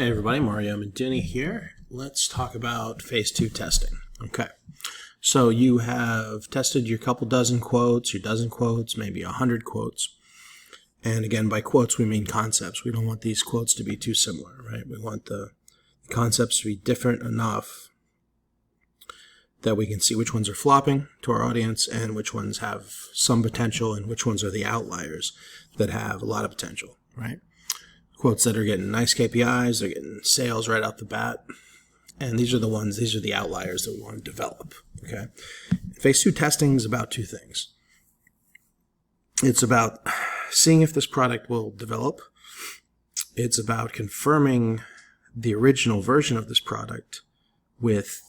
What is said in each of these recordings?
Hey everybody, Mario Menduni here. Let's talk about phase 2 testing. Okay, so you have tested your couple dozen quotes, your dozen quotes, maybe 100 quotes. And again, by quotes we mean concepts. We don't want these quotes to be too similar, right? We want the concepts to be different enough that we can see which ones are flopping to our audience and which ones have some potential and which ones are the outliers that have a lot of potential, right? Quotes that are getting nice KPIs, they're getting sales right out the bat, and these are the outliers that we want to develop, okay? Phase 2 testing is about two things. It's about seeing if this product will develop. It's about confirming the original version of this product with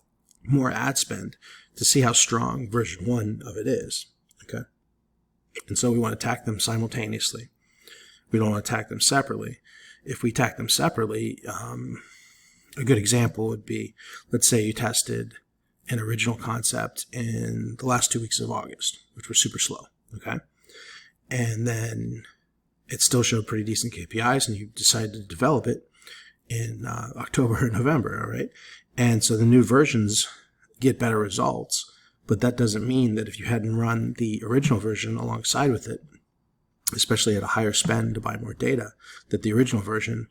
more ad spend to see how strong version 1 of it is, okay? And so we want to attack them simultaneously. We don't want to attack them separately. If we attack them separately, a good example would be, let's say you tested an original concept in the last 2 weeks of August, which were super slow, okay? And then it still showed pretty decent KPIs, and you decided to develop it in October or November, all right? And so the new versions get better results, but that doesn't mean that if you hadn't run the original version alongside with it, especially at a higher spend to buy more data, that the original version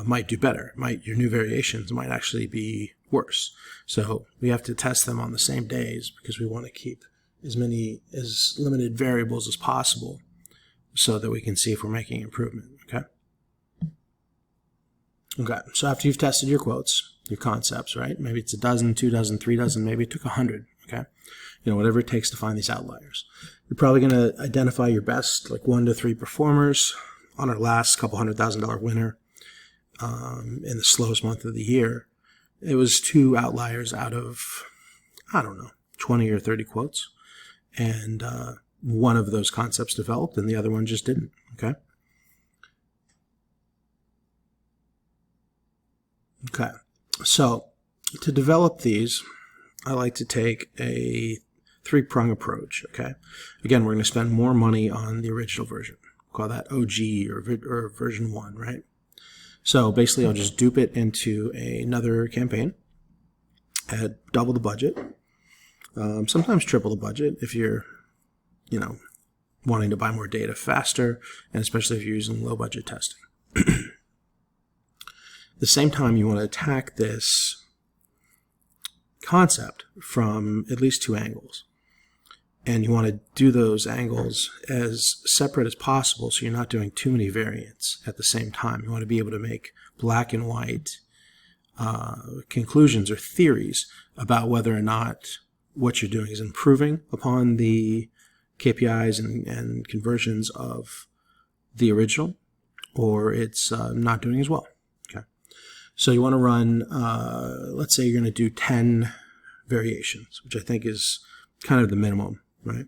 might do better. Your new variations might actually be worse. So we have to test them on the same days because we want to keep as limited variables as possible so that we can see if we're making improvement, okay? Okay, so after you've tested your quotes, your concepts, right? Maybe it's a dozen, 2 dozen, 3 dozen, maybe it took 100, okay? Whatever it takes to find these outliers. You're probably going to identify your best, like 1 to 3 performers. On our last couple $100,000 winner in the slowest month of the year, it was 2 outliers out of, I don't know, 20 or 30 quotes. And one of those concepts developed and the other one just didn't, okay? Okay, so to develop these, I like to take a 3-prong approach, okay? Again, we're going to spend more money on the original version. We'll call that OG or version 1, right? So basically, I'll just dupe it into another campaign at double the budget, sometimes triple the budget if you're, wanting to buy more data faster, and especially if you're using low-budget testing. At the same time, you want to attack this concept from at least 2 angles. And you want to do those angles as separate as possible so you're not doing too many variants at the same time. You want to be able to make black and white conclusions or theories about whether or not what you're doing is improving upon the KPIs and conversions of the original, or it's not doing as well. Okay, so you want to run, let's say you're going to do 10 variations, which I think is kind of the minimum, right?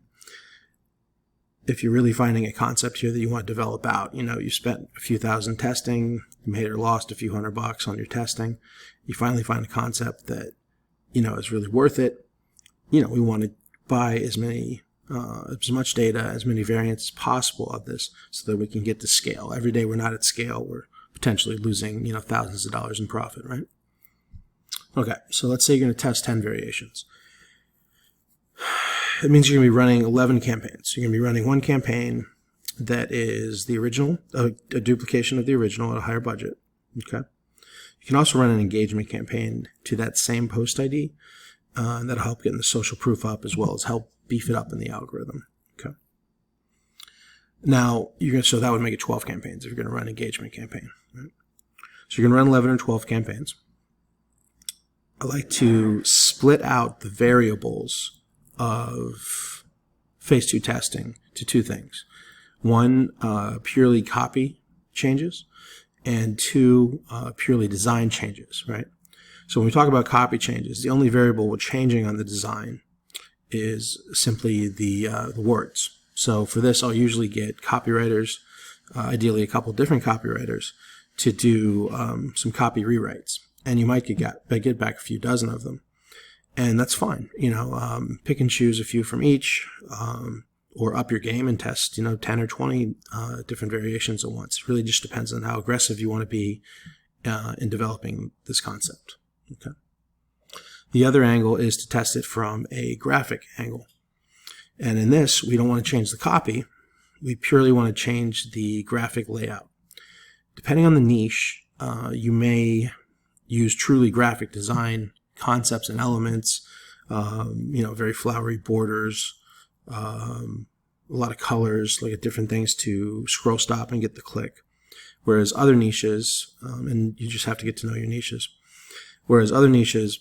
If you're really finding a concept here that you want to develop out, you spent a few thousand testing, you made or lost a few $100 on your testing, you finally find a concept that, is really worth it. We want to buy as much data, as many variants as possible of this so that we can get to scale. Every day we're not at scale, we're potentially losing, thousands of dollars in profit, right? Okay, so let's say you're going to test 10 variations. It means you're going to be running 11 campaigns. You're going to be running one campaign that is the original, a duplication of the original at a higher budget. Okay. You can also run an engagement campaign to that same post ID. That'll help getting the social proof up as well as help beef it up in the algorithm. Okay. Now, so that would make it 12 campaigns if you're going to run an engagement campaign. Right? So you're going to run 11 or 12 campaigns. I like to split out the variables of phase 2 testing to 2 things. 1, purely copy changes, and 2, purely design changes, right? So when we talk about copy changes, the only variable we're changing on the design is simply the words. So for this, I'll usually get copywriters, ideally a couple different copywriters, to do some copy rewrites. And you might get back a few dozen of them. And that's fine. Pick and choose a few from each, or up your game and test, 10 or 20 different variations at once. It really just depends on how aggressive you want to be in developing this concept. Okay. The other angle is to test it from a graphic angle. And in this, we don't want to change the copy. We purely want to change the graphic layout. Depending on the niche, you may use truly graphic design concepts and elements, very flowery borders, a lot of colors, like different things to scroll stop and get the click. Whereas other niches, and you just have to get to know your niches, whereas other niches,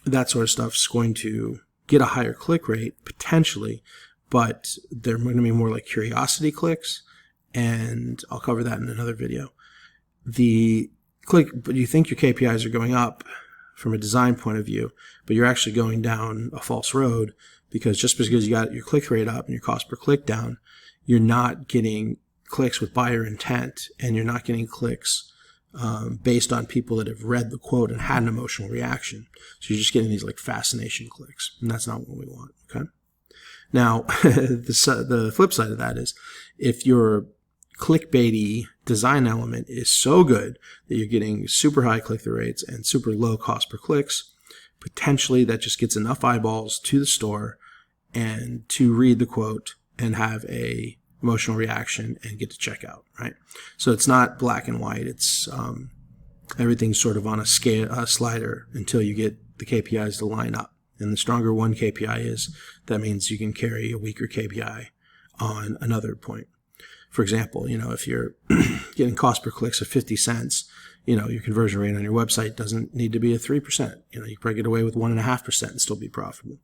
that sort of stuff is going to get a higher click rate, potentially, but they're going to be more like curiosity clicks, and I'll cover that in another video. But you think your KPIs are going up from a design point of view, but you're actually going down a false road, because just because you got your click rate up and your cost per click down, you're not getting clicks with buyer intent, and you're not getting clicks based on people that have read the quote and had an emotional reaction. So you're just getting these like fascination clicks, and that's not what we want. Okay. Now, the flip side of that is, if your clickbaity design element is so good that you're getting super high click-through rates and super low cost per clicks, potentially that just gets enough eyeballs to the store and to read the quote and have a emotional reaction and get to checkout, right? So it's not black and white. It's everything's sort of on a slider until you get the KPIs to line up. And the stronger one KPI is, that means you can carry a weaker KPI on another point. For example, if you're getting cost per clicks of 50 cents, your conversion rate on your website doesn't need to be at 3%. You can probably get away with 1.5% and still be profitable.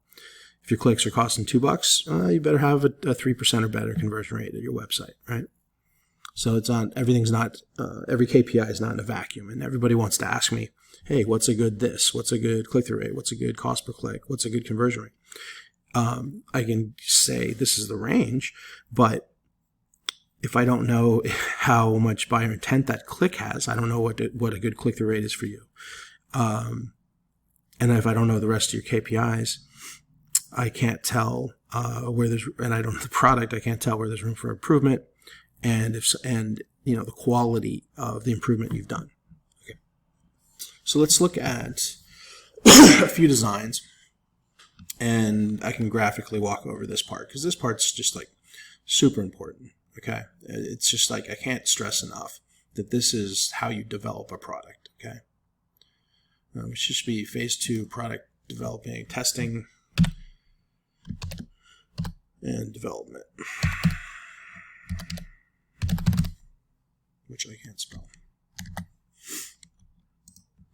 If your clicks are costing $2, you better have a 3% or better conversion rate at your website, right? So everything's not, every KPI is not in a vacuum, and everybody wants to ask me, hey, what's a good this? What's a good click-through rate? What's a good cost per click? What's a good conversion rate? I can say this is the range, but if I don't know how much buyer intent that click has, I don't know what a good click-through rate is for you. And if I don't know the rest of your KPIs, I can't tell and I don't know the product, I can't tell where there's room for improvement, and the quality of the improvement you've done. Okay. So let's look at a few designs, and I can graphically walk over this part, because this part's just like super important. Okay. It's just like, I can't stress enough that this is how you develop a product. Okay. It should be phase 2 product developing, testing, and development, which I can't spell.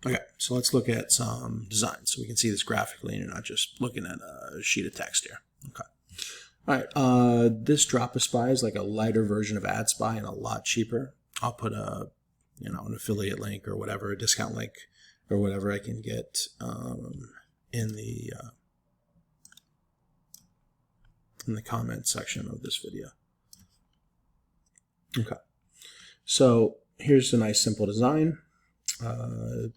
Okay, so let's look at some designs so we can see this graphically and you're not just looking at a sheet of text here. Okay. All right, this Drop-a-Spy is like a lighter version of AdSpy and a lot cheaper. I'll put an affiliate link or whatever, a discount link or whatever I can get in the comment section of this video. Okay, so here's a nice simple design.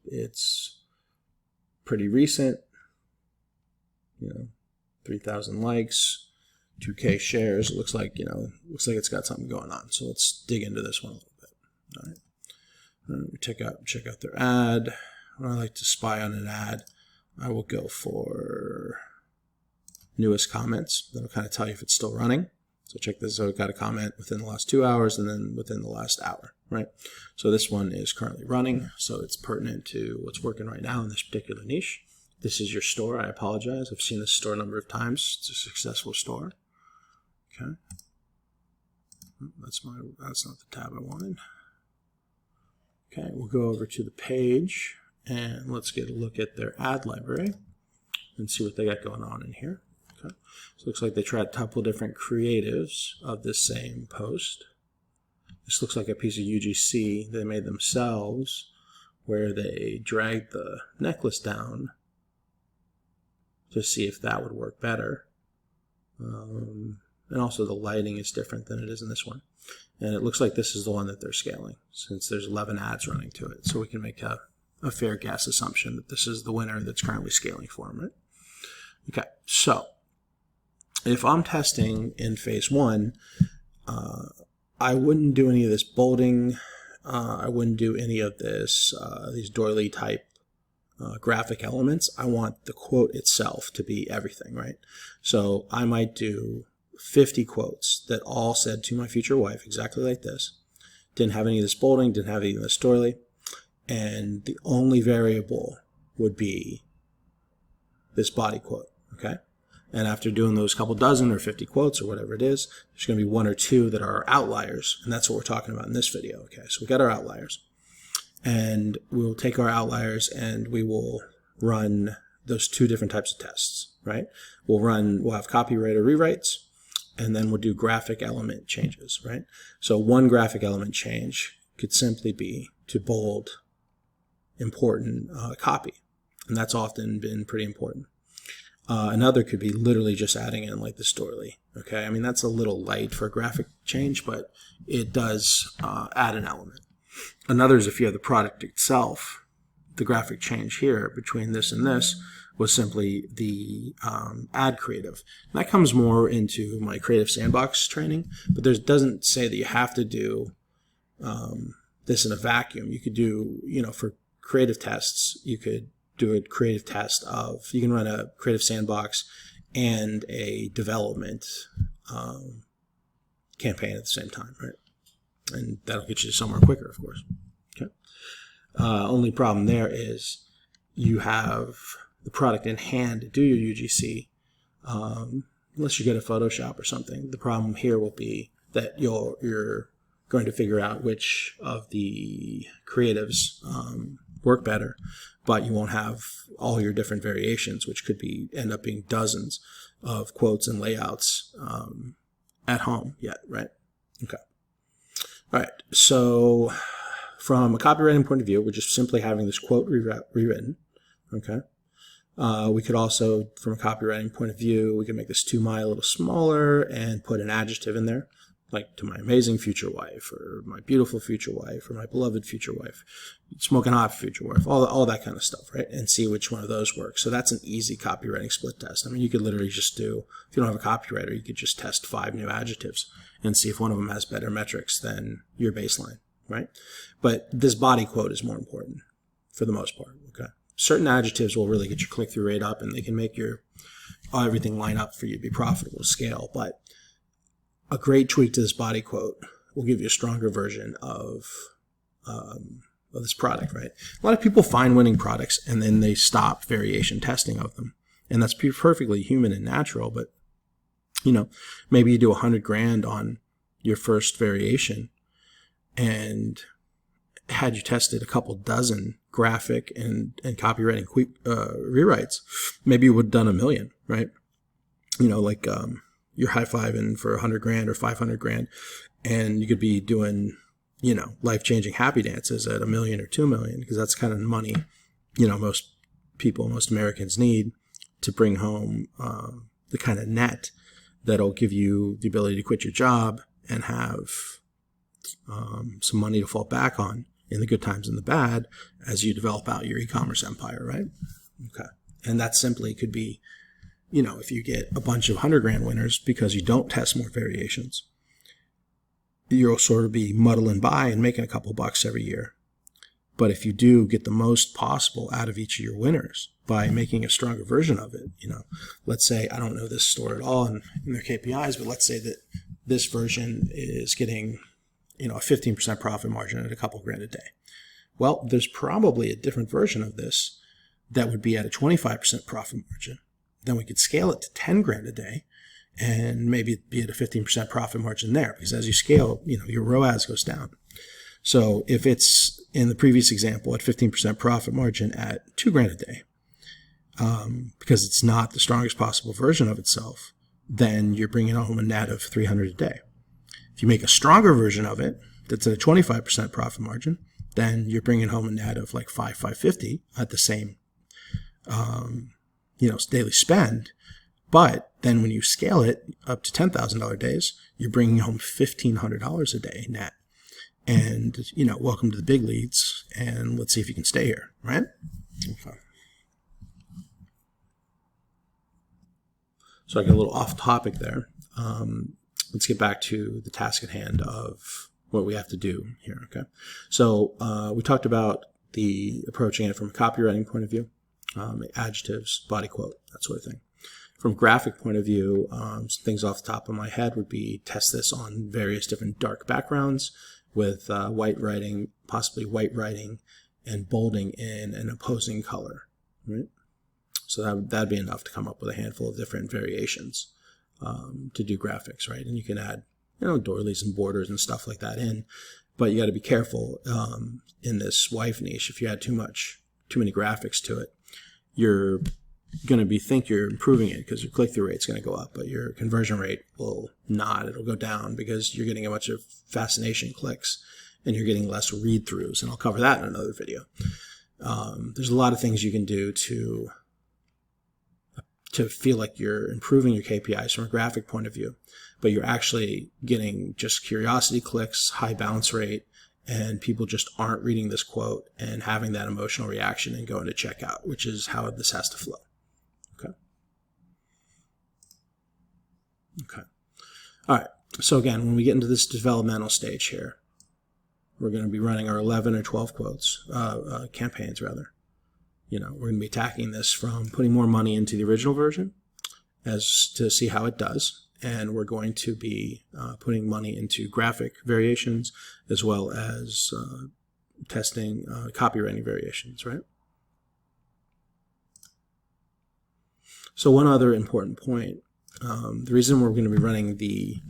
It's pretty recent, 3,000 likes, 2K shares. It looks like it's got something going on. So let's dig into this one a little bit. All right, check out their ad. When I like to spy on an ad, I will go for newest comments. That'll kind of tell you if it's still running. So check this out. Got a comment within the last 2 hours and then within the last hour, right? So this one is currently running, so it's pertinent to what's working right now in this particular niche. This is your store. I apologize. I've seen this store a number of times. It's a successful store. Okay. That's not the tab I wanted. Okay, we'll go over to the page and let's get a look at their ad library and see what they got going on in here. Okay. So it looks like they tried a couple different creatives of this same post. This looks like a piece of UGC they made themselves, where they dragged the necklace down to see if that would work better. And also the lighting is different than it is in this one. And it looks like this is the one that they're scaling, since there's 11 ads running to it. So we can make a fair guess assumption that this is the winner that's currently scaling for them, right? Okay, so if I'm testing in phase 1, I wouldn't do any of this bolding, I wouldn't do any of this, these doily type graphic elements. I want the quote itself to be everything, right? So I might do 50 quotes that all said to my future wife exactly like this. Didn't have any of this bolding, didn't have any of this doily, and the only variable would be this body quote, okay? And after doing those couple dozen or 50 quotes or whatever it is, there's going to be one or two that are outliers, and that's what we're talking about in this video, okay? So we got our outliers, and we'll take our outliers and we will run those two different types of tests, right? We'll have copyright or rewrites, and then we'll do graphic element changes, right? So one graphic element change could simply be to bold important copy, and that's often been pretty important. Another could be literally just adding in like this doily, okay? I mean, that's a little light for a graphic change, but it does add an element. Another is if you have the product itself, the graphic change here between this and this was simply the ad creative. And that comes more into my Creative Sandbox training, but there doesn't say that you have to do this in a vacuum. You could do, for creative tests, you could do a creative test of, you can run a Creative Sandbox and a development campaign at the same time, right? And that'll get you somewhere quicker, of course. Okay. Only problem there is you have the product in hand to do your UGC, unless you're good at Photoshop or something. The problem here will be that you're going to figure out which of the creatives work better, but you won't have all your different variations, which could end up being dozens of quotes and layouts at home yet, right? Okay. All right. So from a copywriting point of view, we're just simply having this quote rewritten. Okay. We could also, from a copywriting point of view, we can make this to my a little smaller and put an adjective in there, like to my amazing future wife, or my beautiful future wife, or my beloved future wife, smoking hot future wife, all that kind of stuff, right? And see which one of those works. So that's an easy copywriting split test. I mean, you could literally just do, if you don't have a copywriter, you could just test 5 new adjectives and see if one of them has better metrics than your baseline, right? But this body quote is more important for the most part, okay? Certain adjectives will really get your click-through rate up, and they can make everything line up for you to be profitable to scale. But a great tweak to this body quote will give you a stronger version of this product, right? A lot of people find winning products and then they stop variation testing of them, and that's perfectly human and natural. But maybe you do $100,000 on your first variation, and had you tested a couple dozen graphic and copywriting rewrites, maybe you would have done $1 million, right? You're high-fiving for $100,000 or $500,000, and you could be doing, life-changing happy dances at $1 million or $2 million, because that's kind of money, most Americans need to bring home the kind of net that'll give you the ability to quit your job and have some money to fall back on in the good times and the bad as you develop out your e-commerce empire, right? Okay. And that simply could be, if you get a bunch of $100,000 winners because you don't test more variations, you'll sort of be muddling by and making a couple bucks every year. But if you do get the most possible out of each of your winners by making a stronger version of it, let's say, I don't know this store at all in their KPIs, but let's say that this version is getting, a 15% profit margin at a couple grand a day. Well, there's probably a different version of this that would be at a 25% profit margin. Then we could scale it to 10 grand a day and maybe be at a 15% profit margin there, because as you scale, your ROAS goes down. So if it's in the previous example at 15% profit margin at 2 grand a day, because it's not the strongest possible version of itself, then you're bringing home a net of 300 a day. If you make a stronger version of it that's at a 25% profit margin, then you're bringing home a net of like 550 at the same daily spend. But then when you scale it up to $10,000 days, you're bringing home $1,500 a day net. And, welcome to the big leagues, and let's see if you can stay here, right? Okay. So I got a little off topic there. Let's get back to the task at hand of what we have to do here. Okay, so we talked about the approaching it from a copywriting point of view, adjectives, body quote, that sort of thing. From a graphic point of view, some things off the top of my head would be test this on various different dark backgrounds with white writing, possibly white writing, and bolding in an opposing color, right? So that'd be enough to come up with a handful of different variations to do graphics, right? And you can add, doilies and borders and stuff like that in, but you got to be careful in this wife niche. If you add too many graphics to it, you're going to think you're improving it because your click-through rate's going to go up, but your conversion rate will not. It'll go down because you're getting a bunch of fascination clicks and you're getting less read-throughs, and I'll cover that in another video. There's a lot of things you can do to feel like you're improving your KPIs from a graphic point of view, but you're actually getting just curiosity clicks, high bounce rate, and people just aren't reading this quote and having that emotional reaction and going to checkout, which is how this has to flow. Okay. All right. So again, when we get into this developmental stage here, we're going to be running our 11 or 12 campaigns rather. We're going to be attacking this from putting more money into the original version as to see how it does. And we're going to be putting money into graphic variations as well as testing copywriting variations, right? So one other important point. The reason we're going to be running the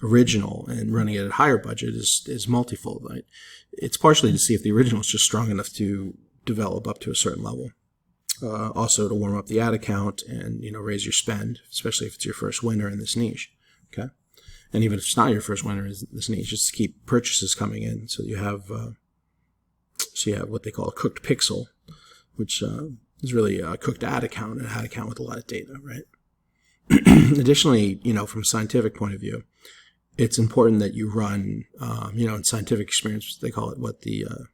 original and running it at a higher budget is multifold, right? It's partially to see if the original is just strong enough to develop up to a certain level. Also to warm up the ad account and, raise your spend, especially if it's your first winner in this niche, okay? And even if it's not your first winner in this niche, just to keep purchases coming in so you have what they call a cooked pixel, which is really a cooked ad account, an ad account with a lot of data, right? Additionally, from a scientific point of view, it's important that you run, in scientific experience, they call it the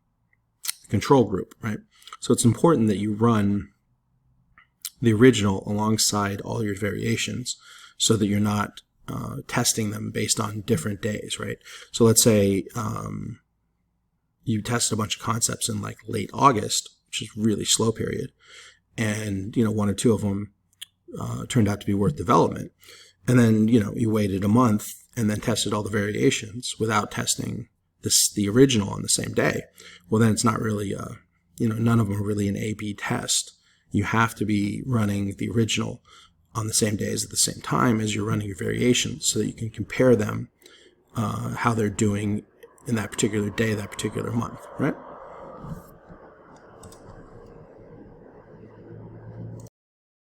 control group, right? So it's important that you run the original alongside all your variations so that you're not testing them based on different days, right? So let's say you tested a bunch of concepts in like late August, which is a really slow period, and, one or two of them turned out to be worth development. And then, you waited a month and then tested all the variations without testing the original on the same day. Well, then it's not really, none of them are really an A/B test. You have to be running the original on the same days at the same time as you're running your variations so that you can compare them, how they're doing in that particular day, that particular month, right?